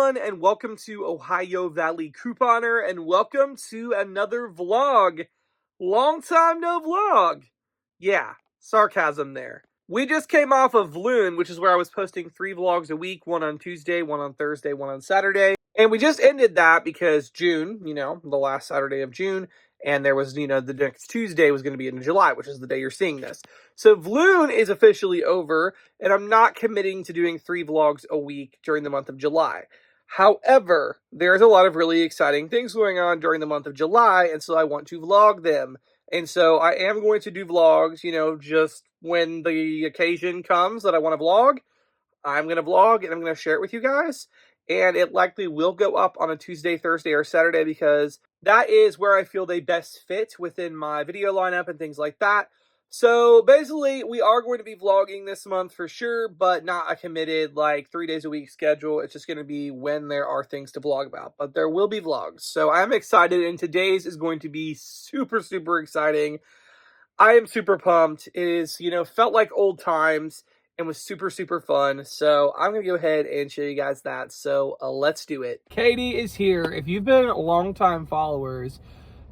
everyone, and welcome to Ohio Valley Couponer, and welcome to another vlog. Long time no vlog. Yeah, sarcasm there. We just came off of Vloon, which is where I was posting 3 vlogs a week, one on Tuesday, one on Thursday, one on Saturday. And we just ended that because June, the last Saturday of June, and there was, the next Tuesday was going to be in July, which is the day you're seeing this. So Vloon is officially over, and I'm not committing to doing 3 vlogs a week during the month of July. However, there's a lot of really exciting things going on during the month of July, and so I want to vlog them. And so I am going to do vlogs, just when the occasion comes that I want to vlog. I'm going to vlog, and I'm going to share it with you guys. And it likely will go up on a Tuesday, Thursday, or Saturday because that is where I feel they best fit within my video lineup and things like that. So basically, we are going to be vlogging this month for sure, but not a committed 3 days a week schedule. It's just going to be when there are things to vlog about, but there will be vlogs. So I'm excited, and today's is going to be super, super exciting. I am super pumped. It is, felt like old times. And was super, super fun. So I'm going to go ahead and show you guys that. So let's do it. Katie is here. If you've been long-time followers,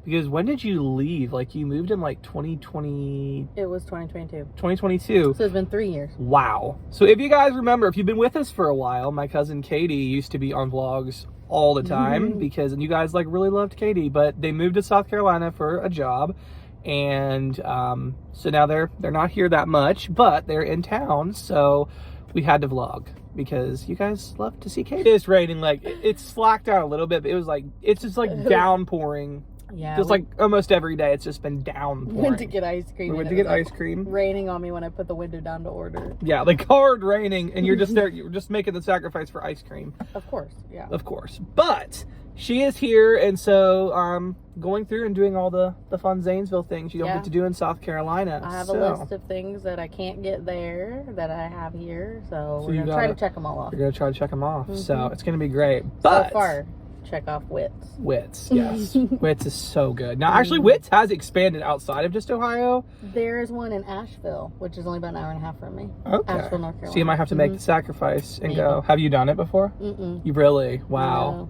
because when did you leave? You moved in 2020? It was 2022. 2022. So it's been 3 years. Wow. So if you guys remember, if you've been with us for a while, my cousin Katie used to be on vlogs all the time because you guys really loved Katie, but they moved to South Carolina for a job. And so now they're not here that much, but they're in town, so we had to vlog because you guys love to see Katie. It's raining, it's slacked out a little bit, but it was it's just downpouring. Yeah, just almost every day it's just been downpouring. Went to get ice cream. We went to get ice cream. Raining on me when I put the window down to order. Yeah, hard raining, and you're just there. You're just making the sacrifice for ice cream. Of course, yeah. Of course, but she is here, and so going through and doing all the fun Zanesville things you don't get to do in South Carolina. I have a list of things that I can't get there that I have here, so we're gonna try to check them all off. We're gonna try to check them off, so it's gonna be great. But so far, check off Wits. Wits, yes. Wits is so good. Now, actually, Wits has expanded outside of just Ohio. There is one in Asheville, which is only about an hour and a half from me. Okay. Asheville, North Carolina. So you might have to make the sacrifice and go. Have you done it before? You really? Wow. No.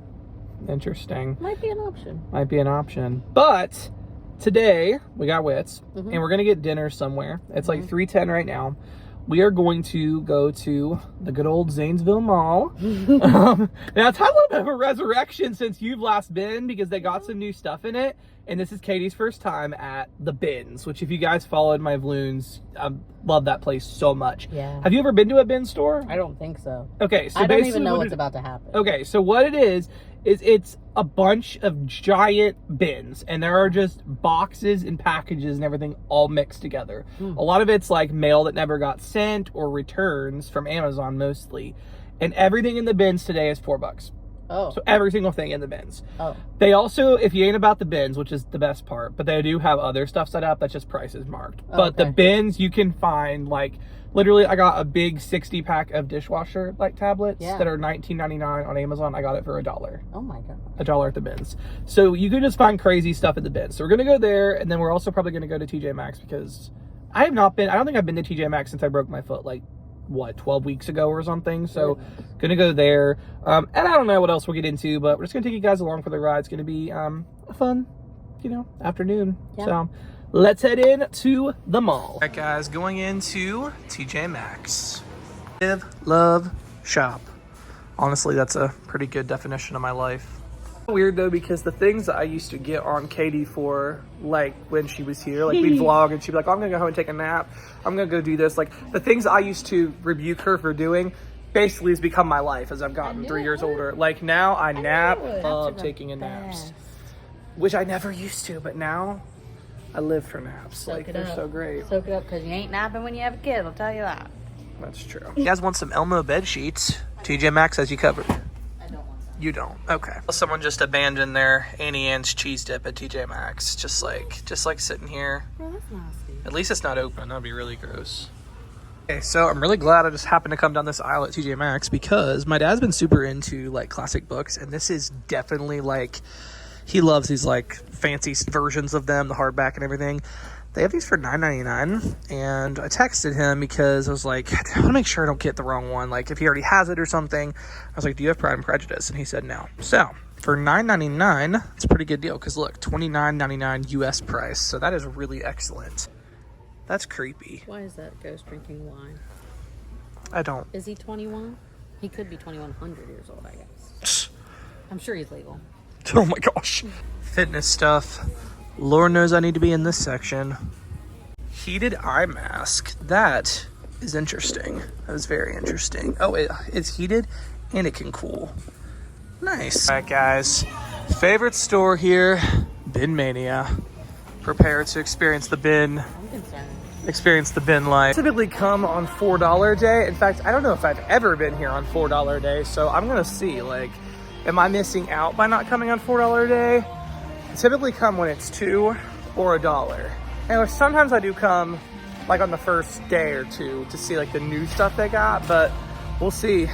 Interesting. Might be an option. Might be an option. But today we got Wits, and we're gonna get dinner somewhere. It's 3:10 right now. We are going to go to the good old Zanesville Mall. Now it's had a little bit of a resurrection since you've last been because they got some new stuff in it. And this is Katie's first time at the Bins, which if you guys followed my vloons, I love that place so much. Yeah. Have you ever been to a bin store? I don't think so. Okay, so I don't even know what's about to happen. Okay, so what it is it's a bunch of giant bins, and there are just boxes and packages and everything all mixed together. A lot of it's mail that never got sent or returns from Amazon mostly. And everything in the bins today is $4. Oh. So every single thing in the bins. Oh. They also, if you ain't about the bins, which is the best part, but they do have other stuff set up that's just prices marked. Oh, but the bins you can find literally I got a big 60 pack of dishwasher tablets that are $19.99 on Amazon. I got it for $1. Oh my god. $1 at the bins. So you can just find crazy stuff at the bins. So we're gonna go there, and then we're also probably gonna go to TJ Maxx because I don't think I've been to TJ Maxx since I broke my foot 12 weeks ago or something. So gonna go there, and I don't know what else we'll get into, but we're just gonna take you guys along for the ride. It's gonna be a fun afternoon. So let's head in to the mall. All right, guys, going into TJ Maxx. Live, love, shop. Honestly, that's a pretty good definition of my life. Weird though, because the things that I used to get on Katie for when she was here, we'd vlog and she'd be like, oh, I'm gonna go home and take a nap, I'm gonna go do this, the things I used to rebuke her for doing basically has become my life as I've gotten 3 years older. Now I nap, love taking a naps, which I never used to, but now I live for naps. They're so great. Soak it up, because you ain't napping when you have a kid, I'll tell you that. That's true. You guys want some Elmo bed sheets? TJ Maxx has you covered. You don't. Okay. Someone just abandoned their Annie Ann's cheese dip at TJ Maxx. Just like sitting here. Oh, that's nasty. At least it's not open. That'd be really gross. Okay, so I'm really glad I just happened to come down this aisle at TJ Maxx because my dad's been super into classic books, and this is definitely He loves these like fancy versions of them, the hardback and everything. They have these for $9.99, and I texted him because I was like, I want to make sure I don't get the wrong one. Like if he already has it or something. I was like, do you have Pride and Prejudice? And he said no. So for $9.99, it's a pretty good deal because look, $29.99 US price. So that is really excellent. That's creepy. Why is that ghost drinking wine? I don't. Is he 21? He could be 2,100 years old, I guess. I'm sure he's legal. Oh my gosh. Fitness stuff. Lord knows I need to be in this section. Heated eye mask. That is interesting. That is very interesting. Oh, it's heated and it can cool. Nice. All right, guys. Favorite store here, Bin Mania. Prepare to experience the bin. I'm concerned. Experience the bin life. Typically come on $4 a day. In fact, I don't know if I've ever been here on $4 a day, so I'm gonna see, like, am I missing out by not coming on $4 a day? I typically come when it's $2 or $1. And sometimes I do come like on the first day or two to see like the new stuff they got, but we'll see.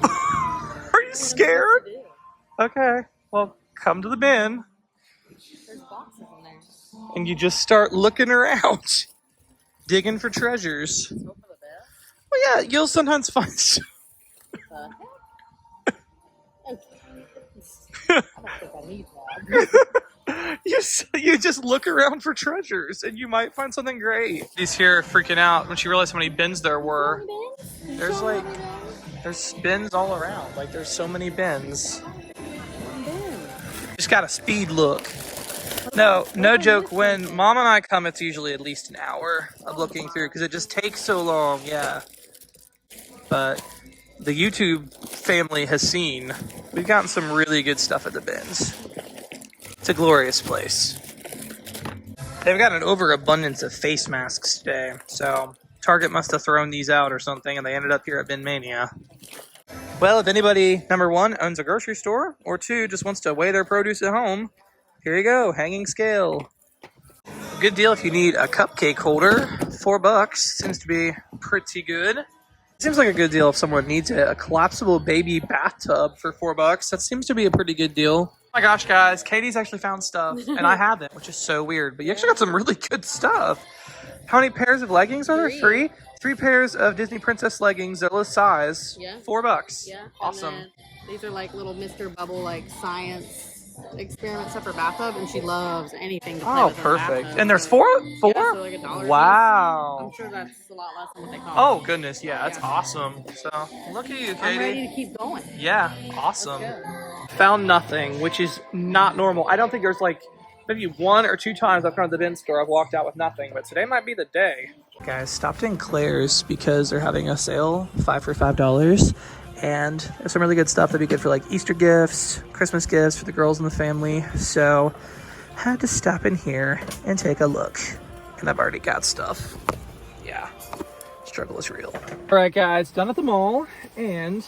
Are you scared? Okay, well, come to the bin. There's boxes in there. And you just start looking around, digging for treasures. Let's go for the bed. Well, yeah, you'll sometimes find stuff. Okay. I don't think I need that. You just look around for treasures, and you might find something great. She's here freaking out when she realized how many bins there were. There's bins all around. Like, there's so many bins. Just got a speed look. No joke. When Mom and I come, it's usually at least an hour of looking through because it just takes so long. Yeah. But the YouTube family has seen we've gotten some really good stuff at the bins. It's a glorious place. They've got an overabundance of face masks today, so Target must have thrown these out or something, and they ended up here at Bin Mania. Well, if anybody, number one, owns a grocery store, or two, just wants to weigh their produce at home, here you go, hanging scale. Good deal if you need a cupcake holder. $4 seems to be pretty good. Seems like a good deal if someone needs a collapsible baby bathtub for $4. That seems to be a pretty good deal. Oh my gosh, guys, Katie's actually found stuff, and I haven't, which is so weird. But you actually got some really good stuff. How many pairs of leggings are there? Three? 3 pairs of Disney Princess leggings, Zilla size. Yeah. $4. Yeah. Awesome. These are like little Mr. Bubble, like science experiment stuff for bathtub, and she loves anything to play with in the perfect. bathtub. And there's 4? Yeah, so like $1 Wow. I'm sure that's a lot less than what they cost. Oh goodness, yeah, that's awesome. So look at you, Katie. I'm ready to keep going. Yeah, awesome. Found nothing, which is not normal. I don't think there's like maybe 1 or 2 times I've come to the bin store I've walked out with nothing, but today might be the day. Guys, stopped in Claire's because they're having a sale, 5 for $5. And there's some really good stuff that'd be good for like Easter gifts, Christmas gifts for the girls in the family. So had to stop in here and take a look. And I've already got stuff. Yeah, struggle is real. All right, guys, done at the mall. And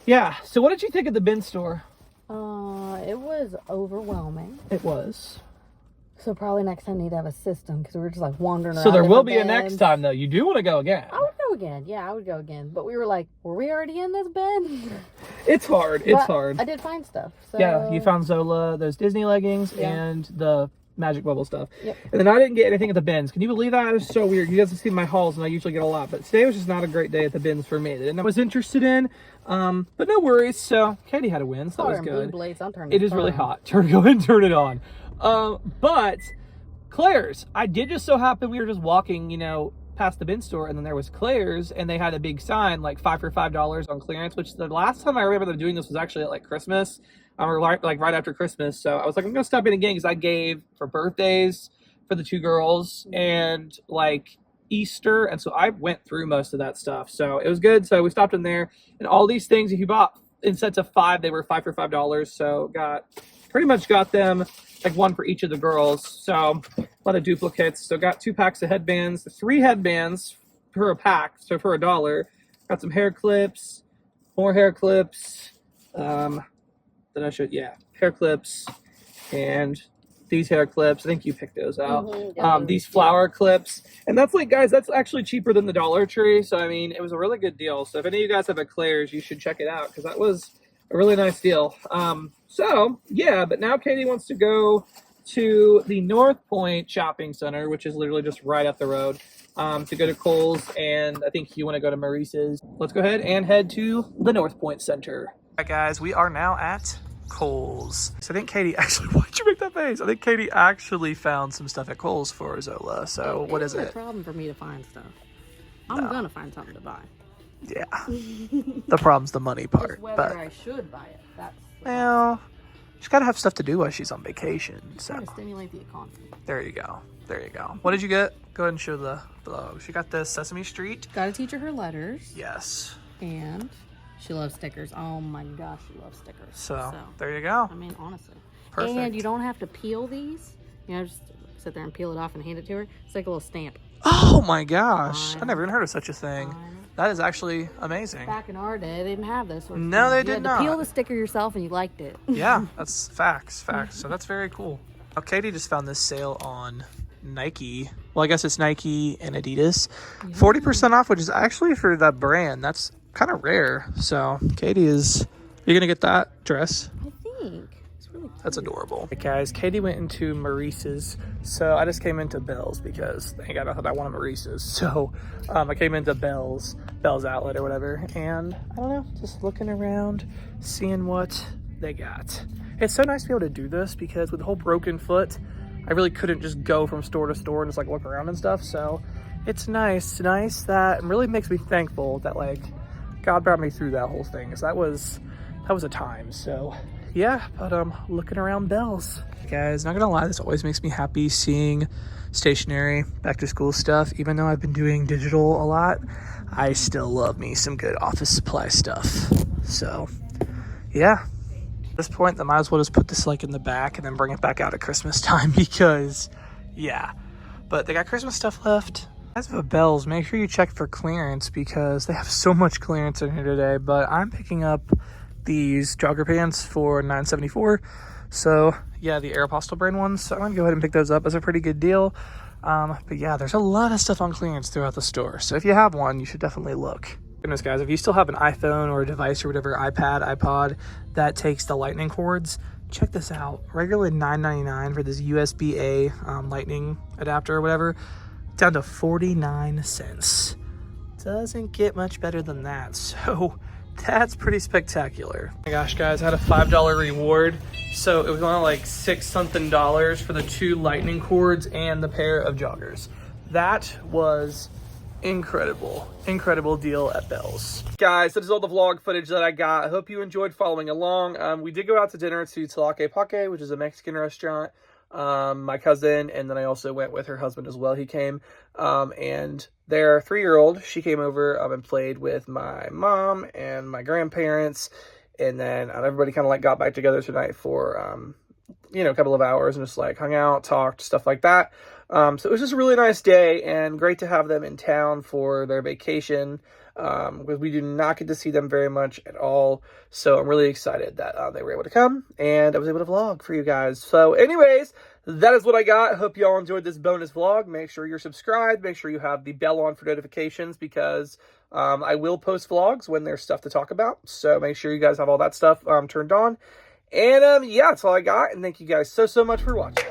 yeah, so what did you think of the bin store? It was overwhelming. It was. So probably next time I need to have a system because we were just like wandering around. So there will be a next time though. You do want to go again. I would go again. Yeah, I would go again. But we were like, were we already in this bin? It's hard. It's hard. I did find stuff. So... Yeah, you found Zola, those Disney leggings, and the Magic Bubble stuff. Yep. And then I didn't get anything at the bins. Can you believe that? It was so weird. You guys have seen my hauls, and I usually get a lot. But today was just not a great day at the bins for me. And I was interested in, but no worries. So Katie had a win, so that was good. Blue blades. I'm turning it is really hot. Go ahead and turn it on. But Claire's, I did just so happen we were just walking, past the bin store, and then there was Claire's, and they had a big sign like 5 for $5 on clearance, which the last time I remember them doing this was actually at like Christmas, or like right after Christmas. So I was like, I'm gonna stop in again because I gave for birthdays for the 2 girls and like Easter, and so I went through most of that stuff. So it was good. So we stopped in there, and all these things, if you bought in sets of 5, they were 5 for $5. So pretty much got them like 1 for each of the girls. So a lot of duplicates. So got 2 packs of headbands, 3 headbands per pack, so for $1. Got some hair clips, more hair clips. Then I showed, hair clips, and these hair clips. I think you picked those out. These flower clips, and that's like, guys, that's actually cheaper than the Dollar Tree. So I mean, it was a really good deal. So if any of you guys have a Claire's, you should check it out because that was a really nice deal. So yeah, but now Catie wants to go to the North Point Shopping Center, which is literally just right up the road, to go to Kohl's, and I think you want to go to Maurice's. Let's go ahead and head to the North Point Center. All right, guys, we are now at Kohl's. So I think Catie actually, why'd you make that face? I think Catie actually found some stuff at Kohl's for Zola. So what is it? It's a problem for me to find stuff. I'm gonna find something to buy. Yeah. The problem's the money part. Just whether but I should buy it. That's well, she's got to have stuff to do while she's on vacation. So trying to stimulate the economy. there you go. There you go. What did you get? Go ahead and show the vlog. She got the Sesame Street. Got to teach her letters. Yes. And she loves stickers. Oh my gosh, she loves stickers. So there you go. I mean, honestly. Perfect. And you don't have to peel these. You know, just sit there and peel it off and hand it to her. It's like a little stamp. Oh my gosh. I never even heard of such a thing. That is actually amazing. Back in our day, they didn't have this. No, they did not. You had to peel the sticker yourself and you liked it. Yeah, that's facts. So that's very cool. Now, Catie just found this sale on Nike. Well, I guess it's Nike and Adidas. 40% off, which is actually for that brand. That's kind of rare. So Catie is... You're going to get that dress? I think. It's really cute. That's adorable. Hey guys, Catie went into Maurice's, so I just came into Bell's because thank God I thought I wanted Maurice's. So I came into Bell's outlet or whatever, and I don't know, just looking around, seeing what they got. It's so nice to be able to do this because with the whole broken foot, I really couldn't just go from store to store and just like look around and stuff. So it's nice that, and really makes me thankful that like God brought me through that whole thing, because that was a time. So yeah, but looking around Bell's. Guys, not gonna lie, this always makes me happy seeing stationery, back to school stuff. Even though I've been doing digital a lot, I still love me some good office supply stuff. So yeah, at this point I might as well just put this like in the back and then bring it back out at Christmas time, because yeah. But they got Christmas stuff left. As for Bell's, make sure you check for clearance because they have so much clearance in here today. But I'm picking up these jogger pants for $9.74. So yeah, the Aeropostale brand ones. So I'm gonna go ahead and pick those up. That's a pretty good deal. But yeah, there's a lot of stuff on clearance throughout the store. So if you have one, you should definitely look. Goodness, guys, if you still have an iPhone or a device or whatever, iPad, iPod, that takes the lightning cords, check this out. Regularly $9.99 for this USB-A lightning adapter or whatever, down to 49 cents. Doesn't get much better than that. So that's pretty spectacular. Oh my gosh, guys, I had a $5 reward. So it was only like $6 something for the 2 lightning cords and the pair of joggers. That was incredible deal at Bell's. Guys, that is all the vlog footage that I got. I hope you enjoyed following along. We did go out to dinner to Tlaque Paque, which is a Mexican restaurant. My cousin, and then I also went with her husband as well. He came, and their 3-year-old, she came over and played with my mom and my grandparents, and then everybody kind of like got back together tonight for you know, a couple of hours and just like hung out, talked, stuff like that. So it was just a really nice day and great to have them in town for their vacation, because we do not get to see them very much at all. So I'm really excited that they were able to come and I was able to vlog for you guys. So anyways, that is what I got. I hope you all enjoyed this bonus vlog. Make sure you're subscribed. Make sure you have the bell on for notifications, because I will post vlogs when there's stuff to talk about. So make sure you guys have all that stuff turned on. And yeah, that's all I got. And thank you guys so much for watching.